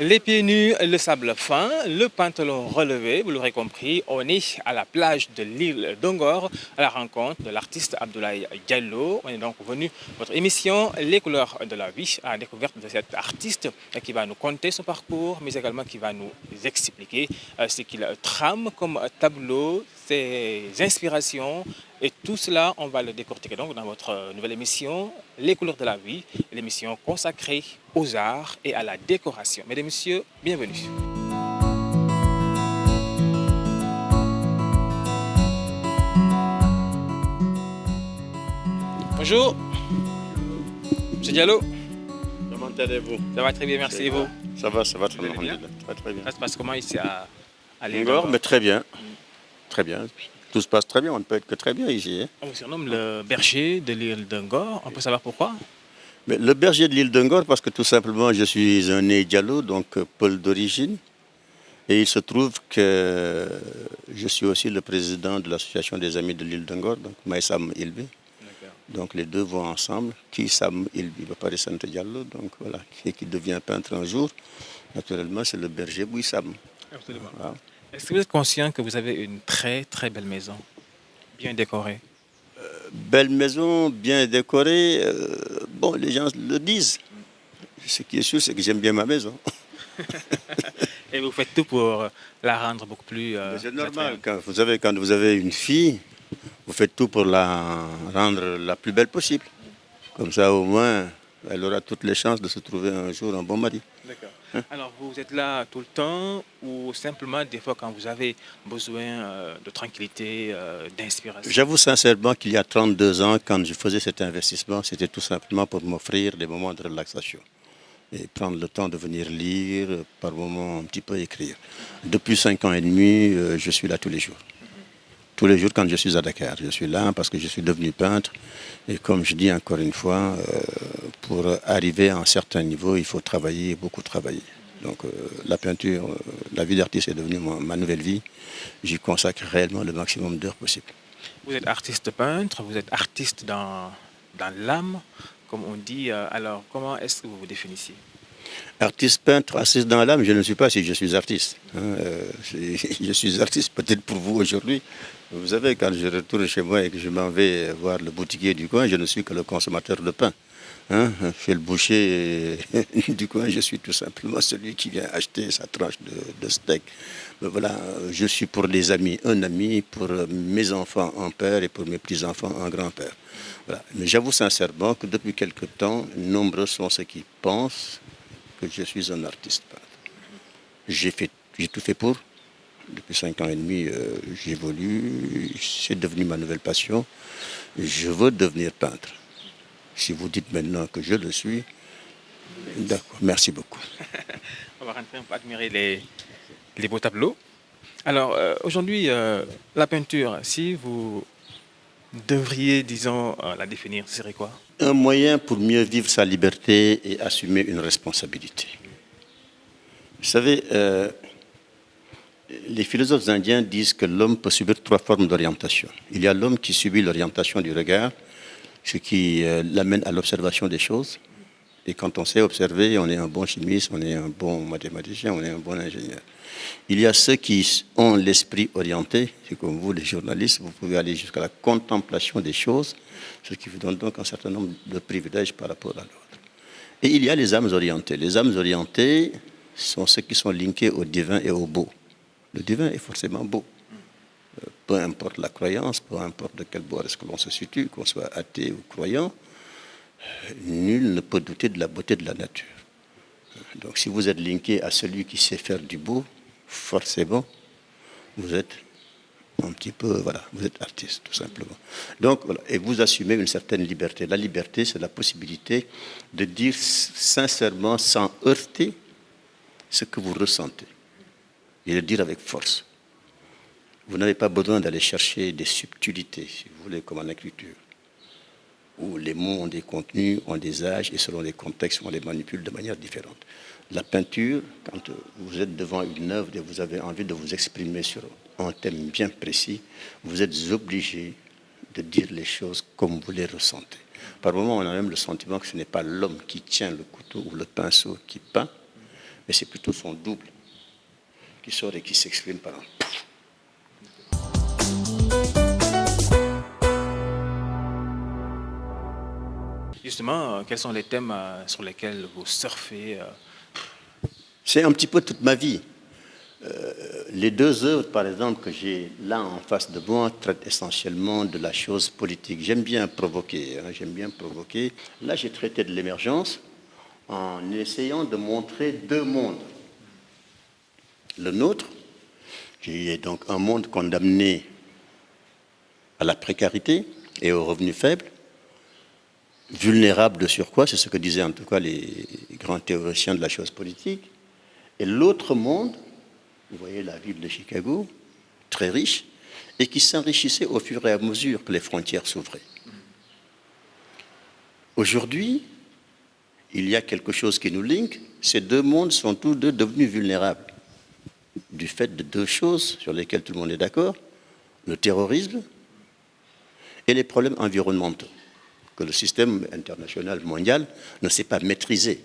Les pieds nus, le sable fin, le pantalon relevé, vous l'aurez compris, on est à la plage de l'île d'Ongor à la rencontre de l'artiste Abdoulaye Diallo. On est donc venu, votre émission Les couleurs de la vie, à la découverte de cet artiste qui va nous conter son parcours, mais également qui va nous expliquer ce qu'il trame comme tableau, ses inspirations. Et tout cela, on va le décortiquer donc dans votre nouvelle émission, Les couleurs de la vie, l'émission consacrée aux arts et à la décoration. Mesdames et messieurs, bienvenue. Bonjour, monsieur Diallo. Comment allez-vous? Ça va très bien, merci. Et vous? Ça va très bien. Très bien. Ça se passe comment ici à l'île Ngor, d'Ongor? mais très bien. Très bien. Tout se passe très bien, on ne peut être que très bien ici. On vous surnomme le berger de l'île d'Ongor. On peut savoir pourquoi? Mais le berger de l'île d'Ongor, parce que tout simplement, je suis un né Diallo, donc Paul d'origine. Et il se trouve que je suis aussi le président de l'association des amis de l'île d'Ongor, donc Maïsam Ilbi. Donc les deux vont ensemble. Qui Sam Ilbi, le Paris Saint Diallo, donc voilà, qui devient peintre un jour. Naturellement, c'est le berger Bouissam. Absolument. Voilà. Est-ce que vous êtes conscient que vous avez une très très belle maison, bien décorée? Belle maison, bien décorée. Bon, les gens le disent. Ce qui est sûr, c'est que j'aime bien ma maison. Et vous faites tout pour la rendre beaucoup plus... C'est normal. Quand vous avez une fille, vous faites tout pour la rendre la plus belle possible. Comme ça, au moins, elle aura toutes les chances de se trouver un jour un bon mari. D'accord. Alors, vous êtes là tout le temps ou simplement des fois quand vous avez besoin de tranquillité, d'inspiration? J'avoue sincèrement qu'il y a 32 ans, quand je faisais cet investissement, c'était tout simplement pour m'offrir des moments de relaxation et prendre le temps de venir lire, par moments un petit peu écrire. Depuis 5 ans et demi, je suis là tous les jours. Tous les jours quand je suis à Dakar. Je suis là parce que je suis devenu peintre. Et comme je dis encore une fois, pour arriver à un certain niveau, il faut travailler, beaucoup travailler. Donc la peinture, la vie d'artiste est devenue ma nouvelle vie. J'y consacre réellement le maximum d'heures possible. Vous êtes artiste peintre, vous êtes artiste dans l'âme, comme on dit. Alors, comment est-ce que vous vous définissez? Artiste peintre, artiste dans l'âme, je ne sais pas si je suis artiste. Je suis artiste peut-être pour vous aujourd'hui. Vous savez, quand je retourne chez moi et que je m'en vais voir le boutiquier du coin, je ne suis que le consommateur de pain. Chez le boucher du coin, je suis tout simplement celui qui vient acheter sa tranche de steak. Mais voilà, je suis pour les amis un ami, pour mes enfants un père et pour mes petits-enfants un grand-père. Voilà. Mais j'avoue sincèrement que depuis quelque temps, nombreux sont ceux qui pensent que je suis un artiste peintre. J'ai tout fait pour. Depuis 5 ans et demi, j'évolue. C'est devenu ma nouvelle passion. Je veux devenir peintre. Si vous dites maintenant que je le suis, d'accord, merci beaucoup. On va rentrer, on peut admirer les beaux tableaux. Alors, aujourd'hui, la peinture, si vous devriez, disons, la définir, ce serait quoi? Un moyen pour mieux vivre sa liberté et assumer une responsabilité. Vous savez, les philosophes indiens disent que l'homme peut subir 3 formes d'orientation. Il y a l'homme qui subit l'orientation du regard, ce qui l'amène à l'observation des choses. Et quand on sait observer, on est un bon chimiste, on est un bon mathématicien, on est un bon ingénieur. Il y a ceux qui ont l'esprit orienté, c'est comme vous les journalistes, vous pouvez aller jusqu'à la contemplation des choses, ce qui vous donne donc un certain nombre de privilèges par rapport à l'autre. Et il y a les âmes orientées. Les âmes orientées sont ceux qui sont linkés au divin et au beau. Le divin est forcément beau. Peu importe la croyance, peu importe de quel bord est-ce que l'on se situe, qu'on soit athée ou croyant, nul ne peut douter de la beauté de la nature. Donc si vous êtes linké à celui qui sait faire du beau, forcément, vous êtes un petit peu, voilà, vous êtes artiste, tout simplement. Donc, voilà, et vous assumez une certaine liberté. La liberté, c'est la possibilité de dire sincèrement, sans heurter, ce que vous ressentez. Et de dire avec force. Vous n'avez pas besoin d'aller chercher des subtilités, si vous voulez, comme en écriture, où les mots ont des contenus, ont des âges, et selon les contextes, on les manipule de manière différente. La peinture, quand vous êtes devant une œuvre et vous avez envie de vous exprimer sur un thème bien précis, vous êtes obligé de dire les choses comme vous les ressentez. Par moments, on a même le sentiment que ce n'est pas l'homme qui tient le couteau ou le pinceau qui peint, mais c'est plutôt son double qui sort et qui s'exprime par un pouf. Justement, quels sont les thèmes sur lesquels vous surfez C'est un petit peu toute ma vie. Les deux œuvres, par exemple, que j'ai là en face de moi, traitent essentiellement de la chose politique. J'aime bien provoquer, j'aime bien provoquer. Là, j'ai traité de l'émergence en essayant de montrer deux mondes. Le nôtre, qui est donc un monde condamné à la précarité et aux revenus faibles, vulnérable de surcroît, c'est ce que disaient en tout cas les grands théoriciens de la chose politique. Et l'autre monde, vous voyez la ville de Chicago, très riche, et qui s'enrichissait au fur et à mesure que les frontières s'ouvraient. Aujourd'hui, il y a quelque chose qui nous link. Ces deux mondes sont tous deux devenus vulnérables du fait de deux choses sur lesquelles tout le monde est d'accord, le terrorisme et les problèmes environnementaux que le système international mondial ne sait pas maîtriser.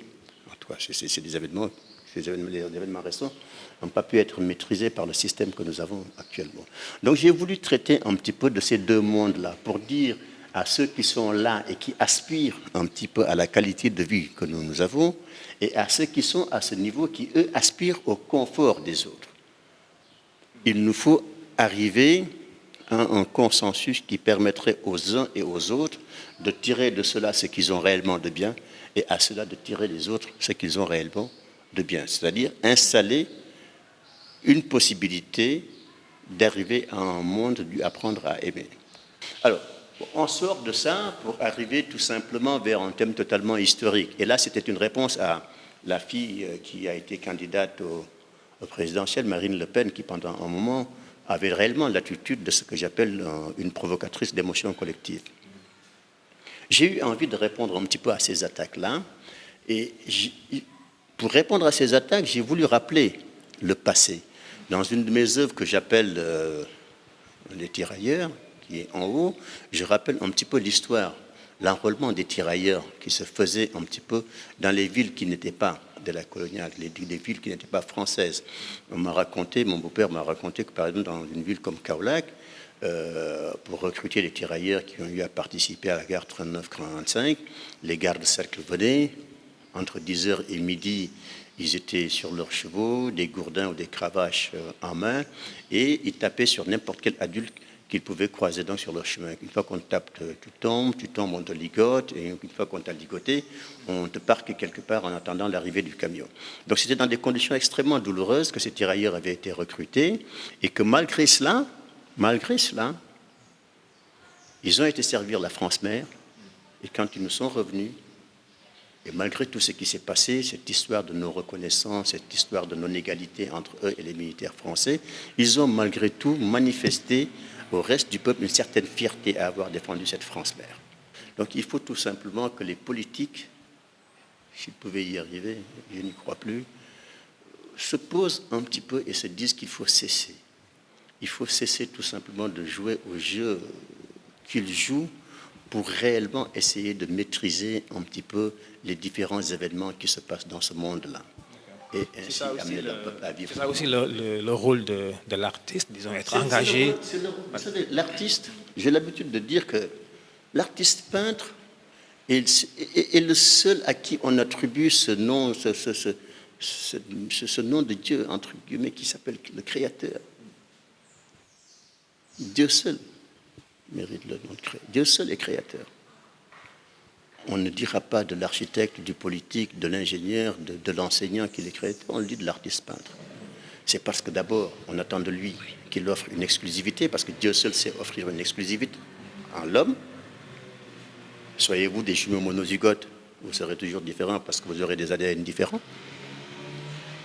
En tout cas, c'est des événements, les événements récents n'ont pas pu être maîtrisés par le système que nous avons actuellement. Donc j'ai voulu traiter un petit peu de ces deux mondes-là pour dire à ceux qui sont là et qui aspirent un petit peu à la qualité de vie que nous avons, et à ceux qui sont à ce niveau, qui, eux, aspirent au confort des autres. Il nous faut arriver à un consensus qui permettrait aux uns et aux autres de tirer de cela ce qu'ils ont réellement de bien, et à cela de tirer des autres ce qu'ils ont réellement de bien. C'est-à-dire installer une possibilité d'arriver à un monde du apprendre à aimer. Alors, on sort de ça pour arriver tout simplement vers un thème totalement historique. Et là, c'était une réponse à la fille qui a été candidate au présidentiel, Marine Le Pen, qui pendant un moment avait réellement l'attitude de ce que j'appelle une provocatrice d'émotions collectives. J'ai eu envie de répondre un petit peu à ces attaques-là. Et pour répondre à ces attaques, j'ai voulu rappeler le passé. Dans une de mes œuvres que j'appelle Les Tirailleurs, qui est en haut, je rappelle un petit peu l'histoire, l'enrôlement des tirailleurs qui se faisait un petit peu dans les villes qui n'étaient pas de la coloniale, les villes qui n'étaient pas françaises. Mon beau-père m'a raconté que par exemple dans une ville comme Kaolack, pour recruter les tirailleurs qui ont eu à participer à la guerre 39-45, les gardes-cercles venaient, entre 10h et midi, ils étaient sur leurs chevaux, des gourdins ou des cravaches en main, et ils tapaient sur n'importe quel adulte qu'ils pouvaient croiser donc sur leur chemin. Une fois qu'on tape, tu tombes, on te ligote, et une fois qu'on t'a ligoté, on te parque quelque part en attendant l'arrivée du camion. Donc c'était dans des conditions extrêmement douloureuses que ces tirailleurs avaient été recrutés, et que malgré cela, ils ont été servir la France-Mère, et quand ils nous sont revenus, et malgré tout ce qui s'est passé, cette histoire de nos reconnaissances, cette histoire de non-égalité entre eux et les militaires français, ils ont malgré tout manifesté au reste du peuple une certaine fierté à avoir défendu cette France-mère. Donc il faut tout simplement que les politiques, s'ils pouvaient y arriver, je n'y crois plus, se posent un petit peu et se disent qu'il faut cesser. Il faut cesser tout simplement de jouer au jeu qu'ils jouent pour réellement essayer de maîtriser un petit peu les différents événements qui se passent dans ce monde-là. Et ainsi amener le peuple à vivre. C'est ça aussi le rôle de l'artiste, disons, être engagé. Vous savez, l'artiste, j'ai l'habitude de dire que l'artiste peintre est le seul à qui on attribue ce nom, ce nom de Dieu, entre guillemets, qui s'appelle le Créateur. Dieu seul mérite le nom de Créateur. Dieu seul est créateur. On ne dira pas de l'architecte, du politique, de l'ingénieur, de l'enseignant qu'il est créateur, on le dit de l'artiste peintre. C'est parce que d'abord, on attend de lui qu'il offre une exclusivité, parce que Dieu seul sait offrir une exclusivité en l'homme. Soyez-vous des jumeaux monozygotes, vous serez toujours différents parce que vous aurez des ADN différents.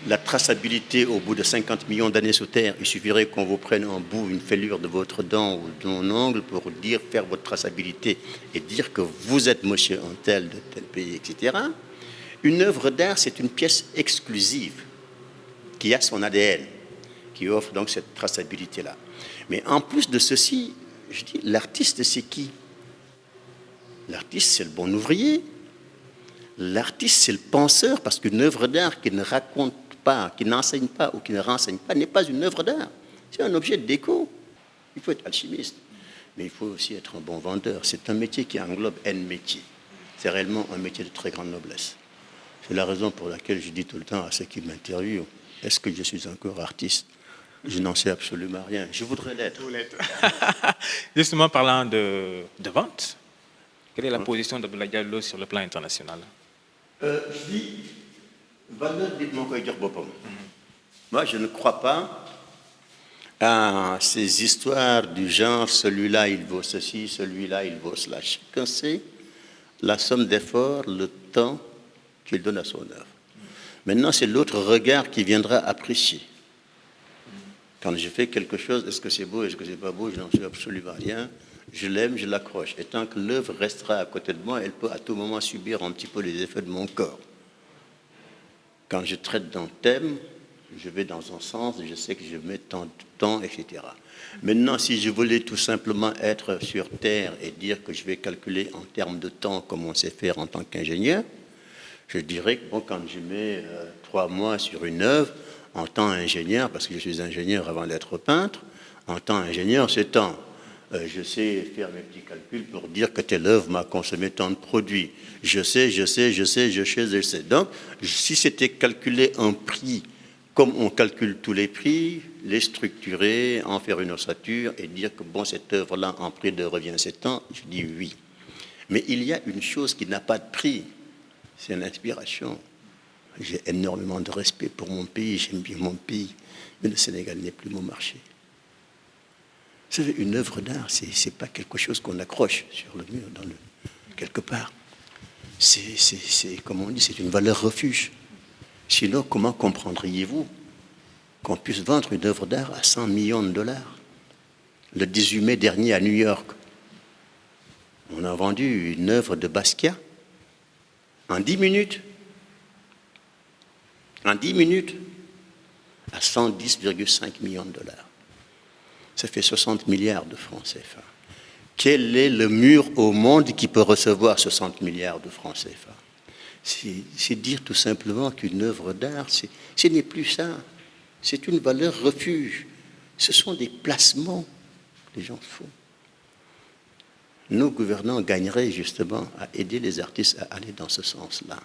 La traçabilité au bout de 50 millions d'années sous terre, il suffirait qu'on vous prenne en bout une fêlure de votre dent ou de mon ongle pour faire votre traçabilité et dire que vous êtes monsieur un tel de tel pays, etc. Une œuvre d'art, c'est une pièce exclusive qui a son ADN, qui offre donc cette traçabilité-là. Mais en plus de ceci, je dis, l'artiste, c'est qui? L'artiste, c'est le bon ouvrier. L'artiste, c'est le penseur, parce qu'une œuvre d'art qui ne raconte pas, qui n'enseigne pas ou qui ne renseigne pas n'est pas une œuvre d'art. C'est un objet de déco. Il faut être alchimiste. Mais il faut aussi être un bon vendeur. C'est un métier qui englobe un métier. C'est réellement un métier de très grande noblesse. C'est la raison pour laquelle je dis tout le temps à ceux qui m'interviewent, est-ce que je suis encore artiste? Je n'en sais absolument rien. Je voudrais l'être. Justement, parlant de vente, quelle est la position d'Abdoulaye Diallo sur le plan international? Je dis, valeur dit mon koy jox boppam. Moi, je ne crois pas à ces histoires du genre, celui-là, il vaut ceci, celui-là, il vaut cela. Chacun sait la somme d'efforts, le temps qu'il donne à son œuvre. Maintenant, c'est l'autre regard qui viendra apprécier. Quand je fais quelque chose, est-ce que c'est beau, est-ce que c'est pas beau, je n'en sais absolument rien. Je l'aime, je l'accroche. Et tant que l'œuvre restera à côté de moi, elle peut à tout moment subir un petit peu les effets de mon corps. Quand je traite d'un thème, je vais dans un sens, je sais que je mets tant de temps, etc. Maintenant, si je voulais tout simplement être sur Terre et dire que je vais calculer en termes de temps comme on sait faire en tant qu'ingénieur, je dirais que bon, quand je mets 3 mois sur une œuvre, en tant ingénieur, parce que je suis ingénieur avant d'être peintre, en tant ingénieur, c'est tant. Je sais faire mes petits calculs pour dire que telle œuvre m'a consommé tant de produits. Je sais. Donc, si c'était calculer un prix comme on calcule tous les prix, les structurer, en faire une ossature et dire que bon, cette œuvre-là, en prix de revient c'est tant, je dis oui. Mais il y a une chose qui n'a pas de prix, c'est l'inspiration. J'ai énormément de respect pour mon pays, j'aime bien mon pays, mais le Sénégal n'est plus mon marché. Vous savez, une œuvre d'art, c'est pas quelque chose qu'on accroche sur le mur, quelque part. Comme on dit, c'est une valeur refuge. Sinon, comment comprendriez-vous qu'on puisse vendre une œuvre d'art à 100 millions de dollars? Le 18 mai dernier à New York, on a vendu une œuvre de Basquiat en 10 minutes. En 10 minutes, à 110,5 millions de dollars. Ça fait 60 milliards de francs CFA. Quel est le mur au monde qui peut recevoir 60 milliards de francs CFA? C'est dire tout simplement qu'une œuvre d'art, ce n'est plus ça. C'est une valeur refuge. Ce sont des placements que les gens font. Nos gouvernants gagneraient justement à aider les artistes à aller dans ce sens-là.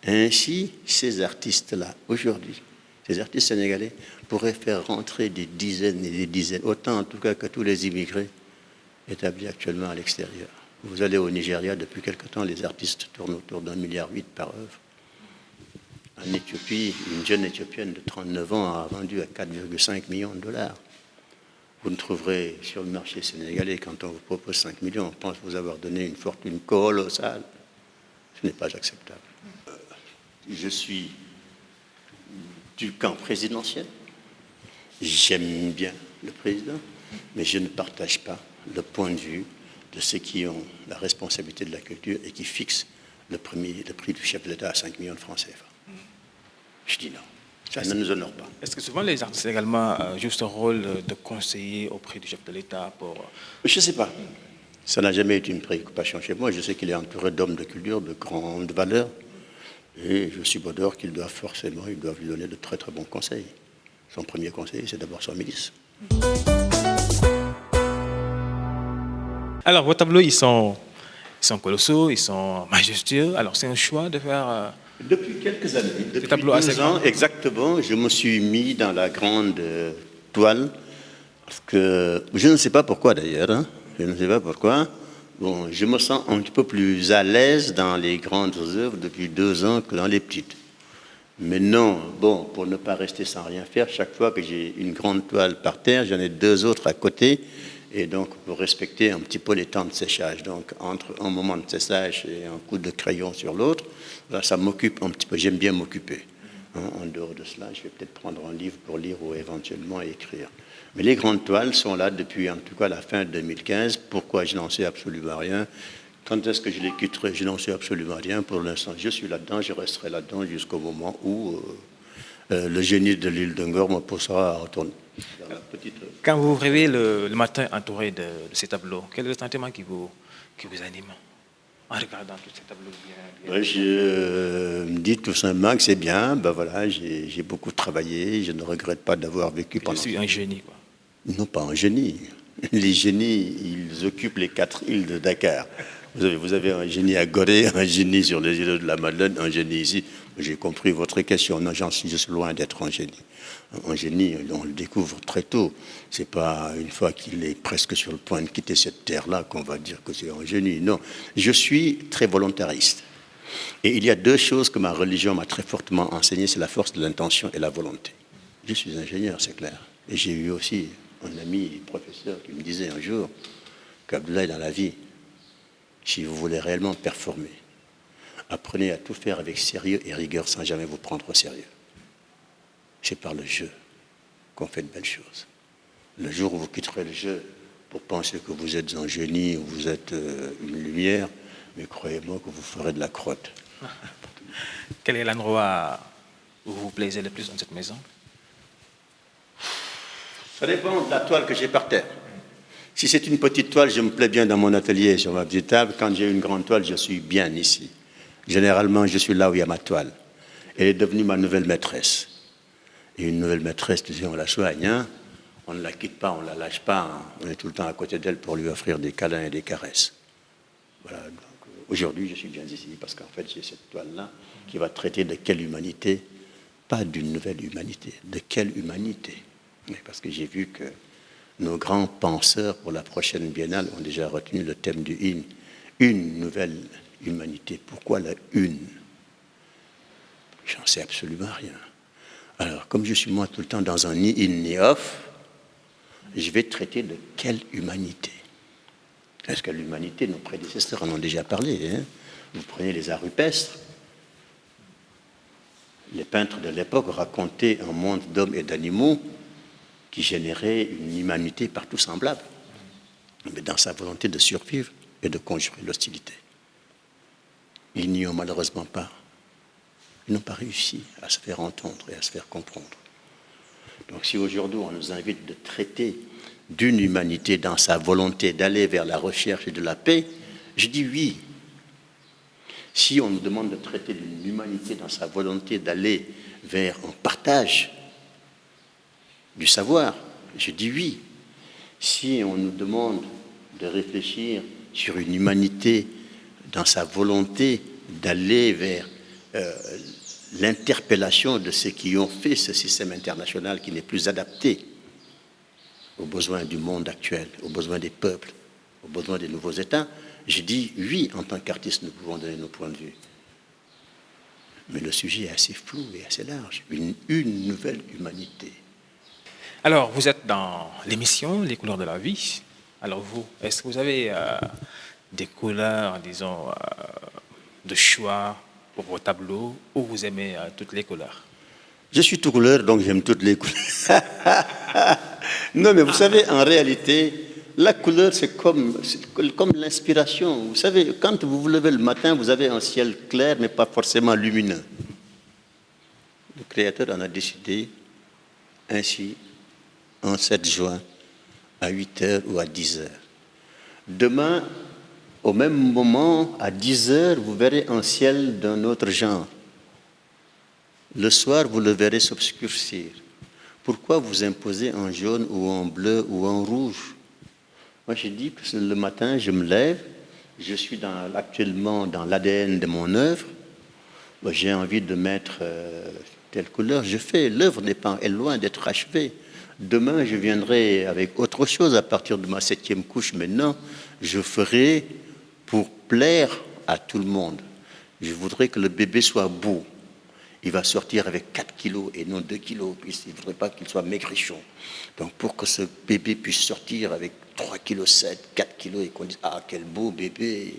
Ainsi, ces artistes-là, aujourd'hui, ces artistes sénégalais, pourraient faire rentrer des dizaines et des dizaines, autant en tout cas que tous les immigrés établis actuellement à l'extérieur. Vous allez au Nigeria, depuis quelque temps, les artistes tournent autour d'1,8 milliard par œuvre. En Éthiopie, une jeune Éthiopienne de 39 ans a vendu à 4,5 millions de dollars. Vous ne trouverez sur le marché sénégalais, quand on vous propose 5 millions, on pense vous avoir donné une fortune colossale. Ce n'est pas acceptable. Je suis du camp présidentiel. J'aime bien le président, mais je ne partage pas le point de vue de ceux qui ont la responsabilité de la culture et qui fixent le prix du chef de l'État à 5 millions de francs CFA. Je dis non. Ça ne nous honore pas. Est-ce que souvent les artistes également jouent ce rôle de conseiller auprès du chef de l'État pour... Je ne sais pas. Ça n'a jamais été une préoccupation chez moi. Je sais qu'il est entouré d'hommes de culture, de grandes valeurs. Et je suis d'or qu'ils doivent forcément, ils doivent lui donner de très très bons conseils. Son premier conseil, c'est d'abord son ministre. Alors, vos tableaux, ils sont colossaux, ils sont majestueux. Alors, c'est un choix de faire... Depuis quelques années, depuis 2 ans exactement, je me suis mis dans la grande toile. Parce que, je ne sais pas pourquoi d'ailleurs, hein, je ne sais pas pourquoi. Bon, je me sens un petit peu plus à l'aise dans les grandes œuvres depuis 2 ans que dans les petites. Mais non, bon, pour ne pas rester sans rien faire, chaque fois que j'ai une grande toile par terre, j'en ai 2 autres à côté. Et donc, pour respecter un petit peu les temps de séchage. Donc, entre un moment de séchage et un coup de crayon sur l'autre, là, ça m'occupe un petit peu. J'aime bien m'occuper. Hein, en dehors de cela, je vais peut-être prendre un livre pour lire ou éventuellement écrire. Mais les grandes toiles sont là depuis, en tout cas, la fin de 2015. Pourquoi je n'en sais absolument rien? Quand est-ce que je les quitterai? Je n'en sais absolument rien. Pour l'instant, je suis là-dedans, je resterai là-dedans jusqu'au moment où le génie de l'île d'Ungor me poussera à retourner. Quand vous vous réveillez le matin entouré de ces tableaux, quel est le sentiment qui vous anime? en regardant tous ces tableaux bien. Ouais, je me dis tout simplement que c'est bien. Ben voilà, j'ai beaucoup travaillé. Je ne regrette pas d'avoir vécu Je pendant. suis un génie, quoi. Non, pas un génie. Les génies, ils occupent les 4 îles de Dakar. Vous avez un génie à Gorée, un génie sur les îles de la Madeleine, un génie ici. J'ai compris votre question. Non, je suis loin d'être un génie. Un génie, on le découvre très tôt. C'est pas une fois qu'il est presque sur le point de quitter cette terre-là qu'on va dire que c'est un génie. Non, je suis très volontariste. Et il y a 2 choses que ma religion m'a très fortement enseignées, c'est la force de l'intention et la volonté. Je suis ingénieur, c'est clair. Et j'ai eu aussi un ami professeur qui me disait un jour qu'Abdoulaye, dans la vie, si vous voulez réellement performer, apprenez à tout faire avec sérieux et rigueur sans jamais vous prendre au sérieux. C'est par le jeu qu'on fait de belles choses. Le jour où vous quitterez le jeu pour penser que vous êtes un génie ou vous êtes une lumière, mais croyez-moi que vous ferez de la crotte. Quel est l'endroit où vous vous plaisez le plus dans cette maison? Ça dépend de la toile que j'ai par terre. Si c'est une petite toile, je me plais bien dans mon atelier, sur ma petite table. Quand j'ai une grande toile, je suis bien ici. Généralement, je suis là où il y a ma toile. Elle est devenue ma nouvelle maîtresse. Et une nouvelle maîtresse, tu sais, on la soigne, hein? On ne la quitte pas, on ne la lâche pas. Hein? On est tout le temps à côté d'elle pour lui offrir des câlins et des caresses. Voilà. Donc, aujourd'hui, je suis bien ici parce qu'en fait, j'ai cette toile-là qui va traiter de quelle humanité? Pas d'une nouvelle humanité. De quelle humanité? Parce que j'ai vu que nos grands penseurs pour la prochaine biennale ont déjà retenu le thème du in. Une nouvelle humanité. Pourquoi la une? J'en sais absolument rien. Alors, comme je suis moi tout le temps dans un ni in ni off, je vais traiter de quelle humanité? Parce que l'humanité, nos prédécesseurs en ont déjà parlé. Hein? Vous prenez les arts rupestres, les peintres de l'époque racontaient un monde d'hommes et d'animaux qui générait une humanité partout semblable, mais dans sa volonté de survivre et de conjurer l'hostilité. Ils n'y ont malheureusement pas. Ils n'ont pas réussi à se faire entendre et à se faire comprendre. Donc si aujourd'hui on nous invite de traiter d'une humanité dans sa volonté d'aller vers la recherche de la paix, je dis oui. Si on nous demande de traiter d'une humanité dans sa volonté d'aller vers un partage du savoir, je dis oui. Si on nous demande de réfléchir sur une humanité dans sa volonté d'aller vers l'interpellation de ceux qui ont fait ce système international qui n'est plus adapté aux besoins du monde actuel, aux besoins des peuples, aux besoins des nouveaux États, je dis oui, en tant qu'artiste, nous pouvons donner nos points de vue. Mais le sujet est assez flou et assez large. Une nouvelle humanité. Alors, vous êtes dans l'émission Les couleurs de la vie. Alors vous, est-ce que vous avez des couleurs, disons, de choix pour vos tableaux, ou vous aimez toutes les couleurs? Je suis tout couleur, donc j'aime toutes les couleurs. Non, mais vous savez, en réalité, la couleur, c'est comme l'inspiration. Vous savez, quand vous vous levez le matin, vous avez un ciel clair, mais pas forcément lumineux. Le Créateur en a décidé ainsi, en 7 juin, à 8 heures ou à 10 heures. Demain, au même moment, à 10 heures, vous verrez un ciel d'un autre genre. Le soir, vous le verrez s'obscurcir. Pourquoi vous imposez un jaune ou un bleu ou un rouge? Moi, je dis que le matin, je me lève, je suis actuellement dans l'ADN de mon œuvre. J'ai envie de mettre telle couleur, je fais. L'œuvre est loin d'être achevée. Demain, je viendrai avec autre chose à partir de ma 7e couche. Maintenant, je ferai pour plaire à tout le monde. Je voudrais que le bébé soit beau. Il va sortir avec 4 kilos et non 2 kilos. Il ne faudrait pas qu'il soit maigrichon. Donc, pour que ce bébé puisse sortir avec 3,7 kg, 4 kilos et qu'on dise « Ah, quel beau bébé !»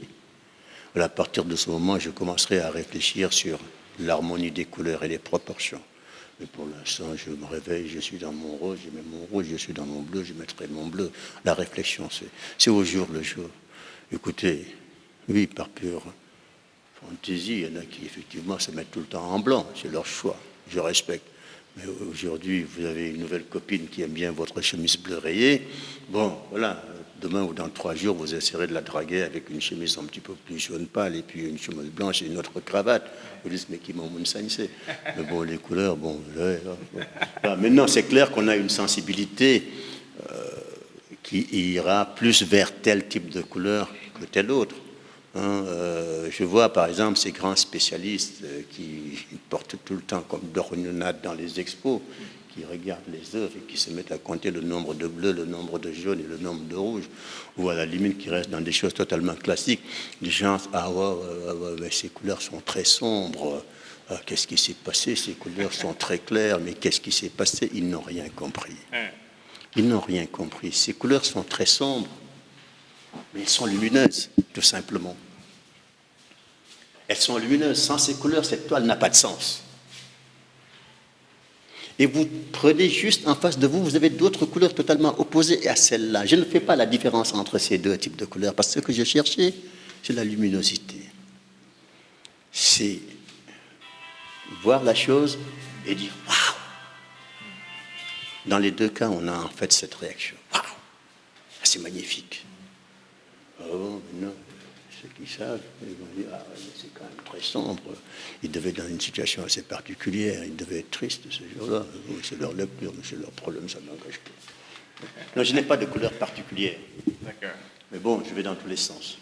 Voilà, à partir de ce moment, je commencerai à réfléchir sur l'harmonie des couleurs et des proportions. Mais pour l'instant, je me réveille, je suis dans mon rose, je mets mon rouge, je suis dans mon bleu, je mettrai mon bleu. La réflexion, c'est au jour le jour. Écoutez, oui, par pure fantaisie, il y en a qui effectivement se mettent tout le temps en blanc, c'est leur choix, je respecte. Mais aujourd'hui, vous avez une nouvelle copine qui aime bien votre chemise bleue rayée. Bon, voilà, demain ou dans 3 jours, vous essayerez de la draguer avec une chemise un petit peu plus jaune pâle et puis une chemise blanche et une autre cravate. Vous dites, mais qui m'en c'est. Mais bon, les couleurs, bon. Maintenant, c'est clair qu'on a une sensibilité qui ira plus vers tel type de couleur que tel autre. Je vois par exemple ces grands spécialistes qui portent tout le temps comme d'ornonnade dans les expos, qui regardent les œuvres et qui se mettent à compter le nombre de bleus, le nombre de jaunes et le nombre de rouges, ou à la limite qui restent dans des choses totalement classiques. Les gens, mais ces couleurs sont très sombres, qu'est-ce qui s'est passé? Ces couleurs sont très claires, mais qu'est-ce qui s'est passé? Ils n'ont rien compris. Ils n'ont rien compris. Ces couleurs sont très sombres, mais elles sont lumineuses, tout simplement. Elles sont lumineuses. Sans ces couleurs, cette toile n'a pas de sens. Et vous prenez juste en face de vous, vous avez d'autres couleurs totalement opposées à celles-là. Je ne fais pas la différence entre ces deux types de couleurs, parce que ce que je cherchais, c'est la luminosité. C'est voir la chose et dire « Waouh !» Dans les deux cas, on a en fait cette réaction. « Waouh ! C'est magnifique !» Oh, non. Ceux qui savent, ils vont dire, ah, c'est quand même très sombre. Ils devaient être dans une situation assez particulière, ils devaient être tristes ce jour-là. C'est leur lecture, mais c'est leur problème, ça ne m'engage pas. Non, je n'ai pas de couleur particulière. D'accord. Mais bon, je vais dans tous les sens.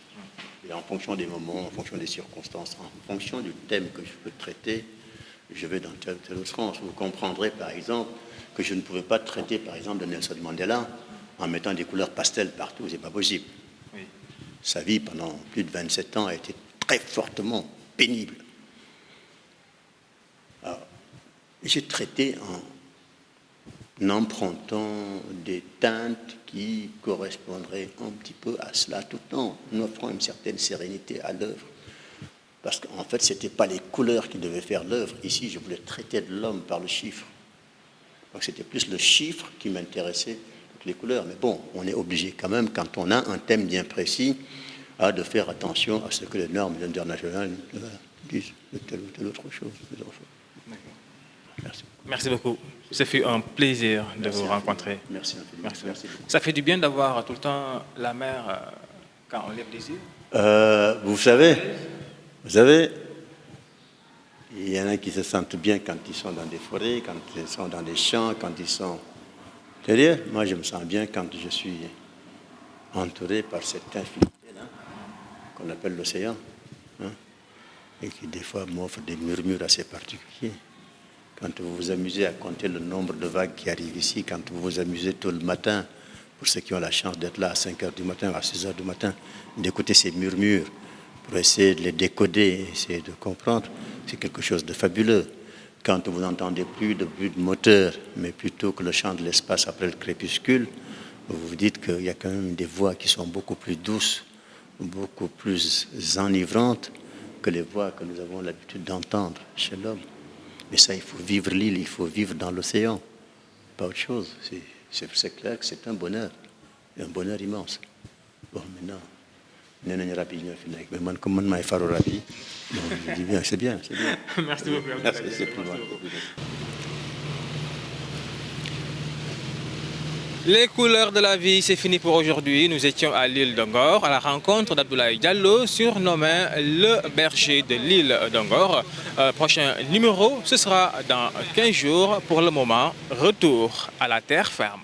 Et en fonction des moments, en fonction des circonstances, en fonction du thème que je peux traiter, je vais dans tel ou tel autre sens. Vous comprendrez, par exemple, que je ne pouvais pas traiter, par exemple, de Nelson Mandela en mettant des couleurs pastel partout, c'est pas possible. Sa vie, pendant plus de 27 ans, a été très fortement pénible. Alors, j'ai traité en empruntant des teintes qui correspondraient un petit peu à cela, tout en offrant une certaine sérénité à l'œuvre. Parce qu'en fait, ce n'étaient pas les couleurs qui devaient faire l'œuvre. Ici, je voulais traiter de l'homme par le chiffre. Donc c'était plus le chiffre qui m'intéressait que les couleurs. Mais bon, on est obligé quand même, quand on a un thème bien précis, de faire attention à ce que les normes internationales disent de telle ou telle autre chose. Merci. Merci beaucoup. Ce fut un plaisir de vous rencontrer. Merci infiniment. Merci beaucoup. Ça fait du bien d'avoir tout le temps la mer quand on lève les yeux. Vous savez, il y en a qui se sentent bien quand ils sont dans des forêts, quand ils sont dans des champs, quand ils sont... C'est-à-dire, moi je me sens bien quand je suis entouré par cette infinité-là, qu'on appelle l'océan, et qui des fois m'offre des murmures assez particuliers. Quand vous vous amusez à compter le nombre de vagues qui arrivent ici, quand vous vous amusez tout le matin, pour ceux qui ont la chance d'être là à 5 heures du matin, à 6 heures du matin, d'écouter ces murmures, pour essayer de les décoder, essayer de comprendre, c'est quelque chose de fabuleux. Quand vous n'entendez plus de bruit de moteur, mais plutôt que le chant de l'espace après le crépuscule, vous vous dites qu'il y a quand même des voix qui sont beaucoup plus douces, beaucoup plus enivrantes que les voix que nous avons l'habitude d'entendre chez l'homme. Mais ça, il faut vivre l'île, il faut vivre dans l'océan, pas autre chose. C'est clair que c'est un bonheur immense. Bon, maintenant, mais moi, comme moi, je dis bien, c'est bien. Merci beaucoup. Merci, c'est plus loin. Les couleurs de la vie, c'est fini pour aujourd'hui. Nous étions à l'île d'Ongor, à la rencontre d'Abdoulaye Diallo, surnommé le berger de l'île d'Ongor. Prochain numéro, ce sera dans 15 jours. Pour le moment, retour à la terre ferme.